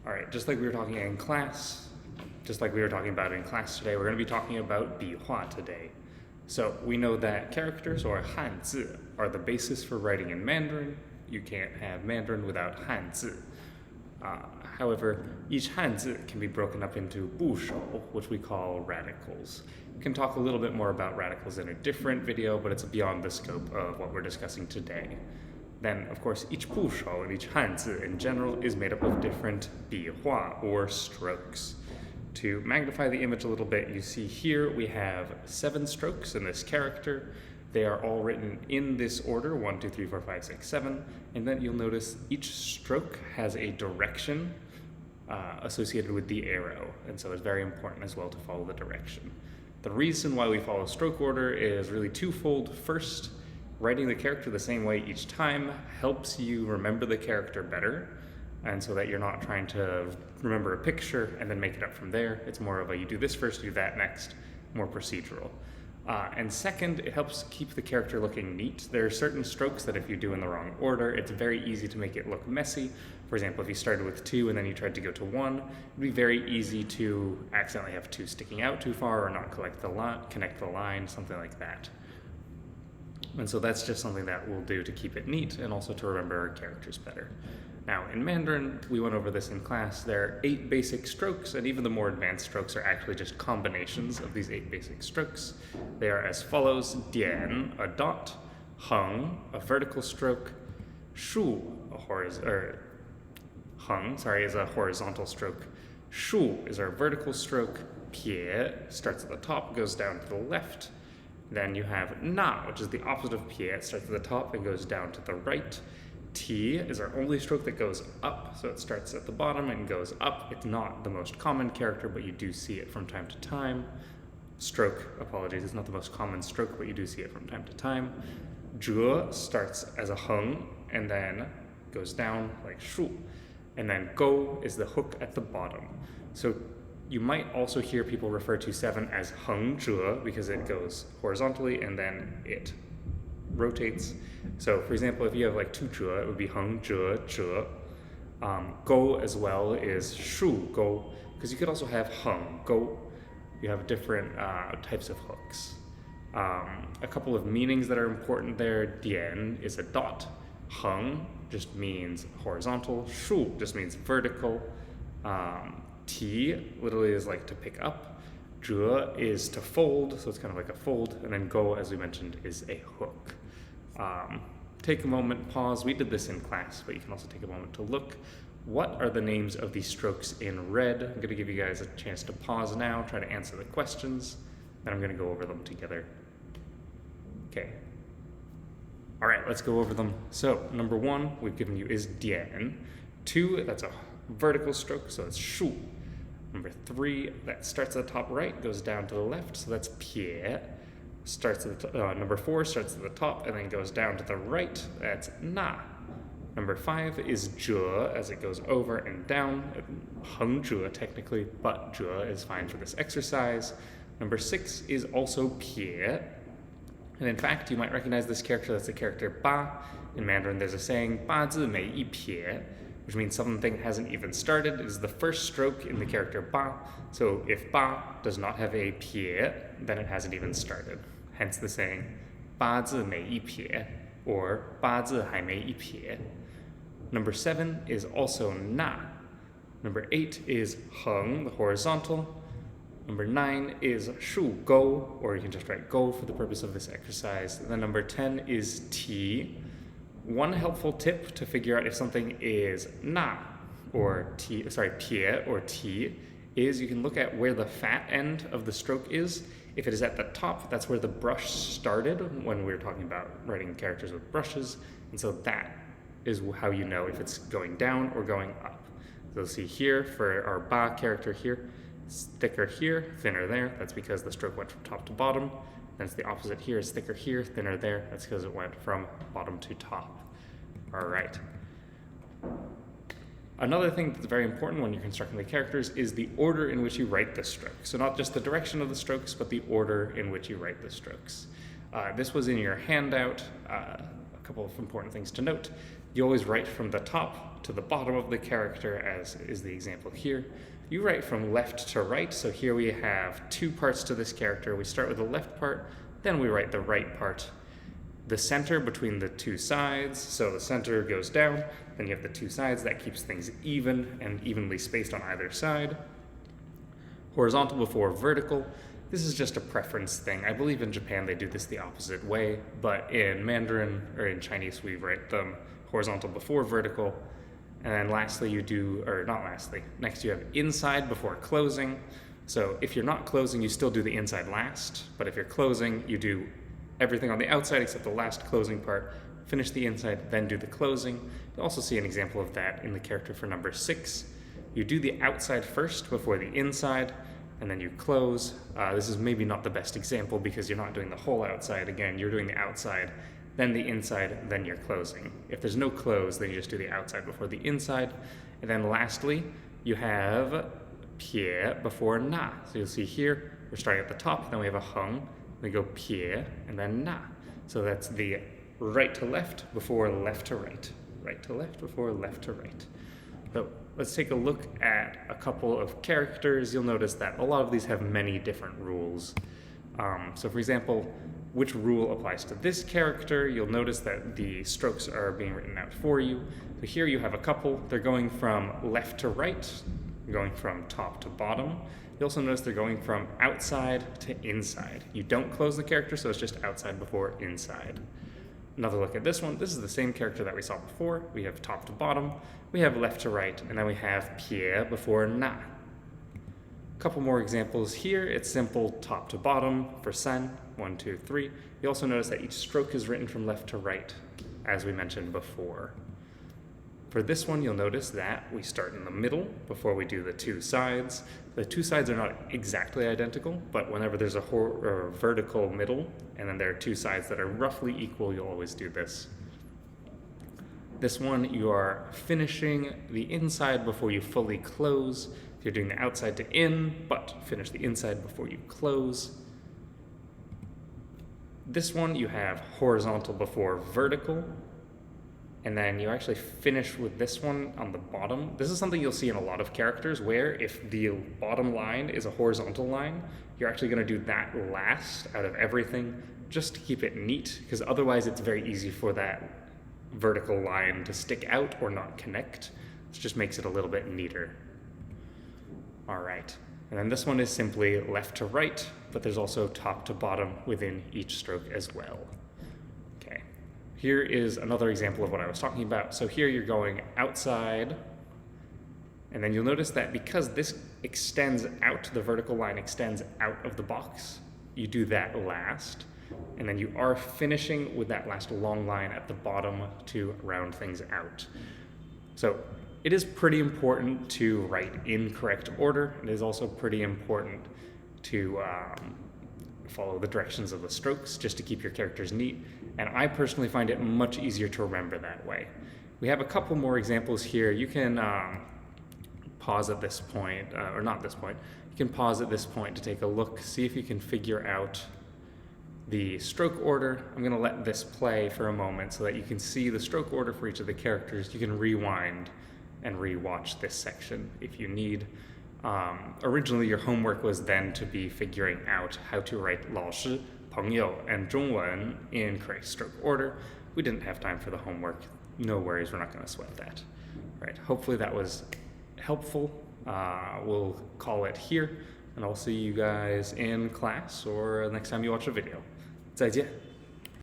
All right, just like we were talking in class, just like we were talking about in class today, we're going to be talking about 笔画 today. So we know that characters, or 汉字, are the basis for writing in Mandarin. You can't have Mandarin without 汉字. However, each 汉字 can be broken up into 部首, which we call radicals. We can talk a little bit more about radicals in a different video, but it's beyond the scope of what we're discussing today. Then, of course, each 部首 and each 汉字 in general is made up of different 笔画, or strokes. To magnify the image a little bit, you see here we have 7 strokes in this character. They are all written in this order, 1, 2, 3, 4, 5, 6, 7, and then you'll notice each stroke has a direction associated with the arrow, and so it's very important as well to follow the direction. The reason why we follow stroke order is really twofold. First, writing the character the same way each time helps you remember the character better, and so that you're not trying to remember a picture and then make it up from there. It's more of a you do this first, do that next, more procedural. And second, it helps keep the character looking neat. There are certain strokes that if you do in the wrong order, it's very easy to make it look messy. For example, if you started with 2 and then you tried to go to 1, it'd be very easy to accidentally have 2 sticking out too far or not connect the line, something like that. And so that's just something that we'll do to keep it neat and also to remember our characters better. Now, in Mandarin, we went over this in class, there are 8 basic strokes, and even the more advanced strokes are actually just combinations of these 8 basic strokes. They are as follows: 点, a dot; 横, a vertical stroke; 竖, is a horizontal stroke; 竖 is our vertical stroke; 撇 starts at the top, goes down to the left. Then you have 捺, which is the opposite of 撇, it starts at the top and goes down to the right. T is our only stroke that goes up, so it starts at the bottom and goes up. It's not the most common character, but you do see it from time to time. It's not the most common stroke, but you do see it from time to time. 折 starts as a 横 and then goes down like 竖. And then 勾 is the hook at the bottom. So you might also hear people refer to 7 as 横折 because it goes horizontally and then it rotates. So for example, if you have like 2 折, it would be 横折折. 勾 as well is 竖勾, because you could also have 横勾. You have different types of hooks. A couple of meanings that are important there: 点 is a dot, 横 just means horizontal, 竖 just means vertical, 提 literally is like to pick up, 折 is to fold, so it's kind of like a fold, and then 勾, as we mentioned, is a hook. Take a moment, pause. We did this in class, but you can also take a moment to look. What are the names of these strokes in red? I'm going to give you guys a chance to pause now, try to answer the questions, then I'm going to go over them together. Okay. All right, let's go over them. So, number 1 we've given you is 点. 2, that's a vertical stroke, so it's 竖. Number 3, that starts at the top right, goes down to the left, so that's 撇. Number 4 starts at the top and then goes down to the right, that's 捺. Number 5 is 折, as it goes over and down, 横折 technically, but 折 is fine for this exercise. Number 6 is also 撇. And in fact, you might recognize this character, that's the character 八. In Mandarin, there's a saying, 八字没一撇, which means something hasn't even started. It is the first stroke in the character 八. So if 八 does not have a 撇, then it hasn't even started. Hence the saying, 八字没一撇, or 八字还没一撇. Number 7 is also 捺. Number 8 is 横, the horizontal. Number 9 is 竖勾, or you can just write 勾 for the purpose of this exercise. And then number 10 is 提. One helpful tip to figure out if something is 捺 or 撇 or 提 is you can look at where the fat end of the stroke is. If it is at the top, that's where the brush started when we were talking about writing characters with brushes, and so that is how you know if it's going down or going up. So you'll see here for our ba character here, it's thicker here, thinner there. That's because the stroke went from top to bottom. Then it's the opposite here, it's thicker here, thinner there. That's because it went from bottom to top. All right. Another thing that's very important when you're constructing the characters is the order in which you write the strokes. So not just the direction of the strokes, but the order in which you write the strokes. This was in your handout. A couple of important things to note. You always write from the top to the bottom of the character, as is the example here. You write from left to right, so here we have two parts to this character. We start with the left part, then we write the right part. The center between the two sides, so the center goes down, then you have the two sides, that keeps things even and evenly spaced on either side. Horizontal before vertical. This is just a preference thing. I believe in Japan they do this the opposite way, but in Mandarin or in Chinese we write them horizontal before vertical. And then lastly you do, or not lastly, next you have inside before closing. So if you're not closing, you still do the inside last, but if you're closing, you do everything on the outside except the last closing part, finish the inside, then do the closing. You'll also see an example of that in the character for number 6. You do the outside first before the inside, and then you close. This is maybe not the best example because you're not doing the whole outside. Again, you're doing the outside, then the inside, then you're closing. If there's no close, then you just do the outside before the inside. And then lastly, you have pie before na. So you'll see here, we're starting at the top, then we have a hung, we go pie, and then na. So that's the right to left before left to right. Right to left before left to right. So let's take a look at a couple of characters. You'll notice that a lot of these have many different rules. So for example, which rule applies to this character? You'll notice that the strokes are being written out for you. So here you have a couple. They're going from left to right, going from top to bottom. You also notice they're going from outside to inside. You don't close the character, so it's just outside before inside. Another look at this one. This is the same character that we saw before. We have top to bottom, we have left to right, and then we have pie before na. A couple more examples here. It's simple top to bottom for san, 1, 2, 3. You also notice that each stroke is written from left to right, as we mentioned before. For this one, you'll notice that we start in the middle before we do the two sides. The two sides are not exactly identical, but whenever there's a vertical middle, and then there are two sides that are roughly equal, you'll always do this. This one, you are finishing the inside before you fully close. You're doing the outside to in, but finish the inside before you close. This one, you have horizontal before vertical. And then you actually finish with this one on the bottom. This is something you'll see in a lot of characters where if the bottom line is a horizontal line, you're actually going to do that last out of everything just to keep it neat, because otherwise it's very easy for that vertical line to stick out or not connect. This just makes it a little bit neater. All right. And then this one is simply left to right, but there's also top to bottom within each stroke as well. Here is another example of what I was talking about. So here you're going outside, and then you'll notice that because this extends out, the vertical line extends out of the box, you do that last, and then you are finishing with that last long line at the bottom to round things out. So it is pretty important to write in correct order. It is also pretty important to follow the directions of the strokes just to keep your characters neat, and I personally find it much easier to remember that way. We have a couple more examples here. You can pause at this point, or not this point, you can pause at this point to take a look, see if you can figure out the stroke order. I'm going to let this play for a moment so that you can see the stroke order for each of the characters. You can rewind and rewatch this section if you need. Originally, your homework was then to be figuring out how to write 老师, 朋友, and 中文 in correct stroke order. We didn't have time for the homework. No worries, we're not going to sweat that. All right, hopefully that was helpful. We'll call it here, and I'll see you guys in class or next time you watch a video. 再见.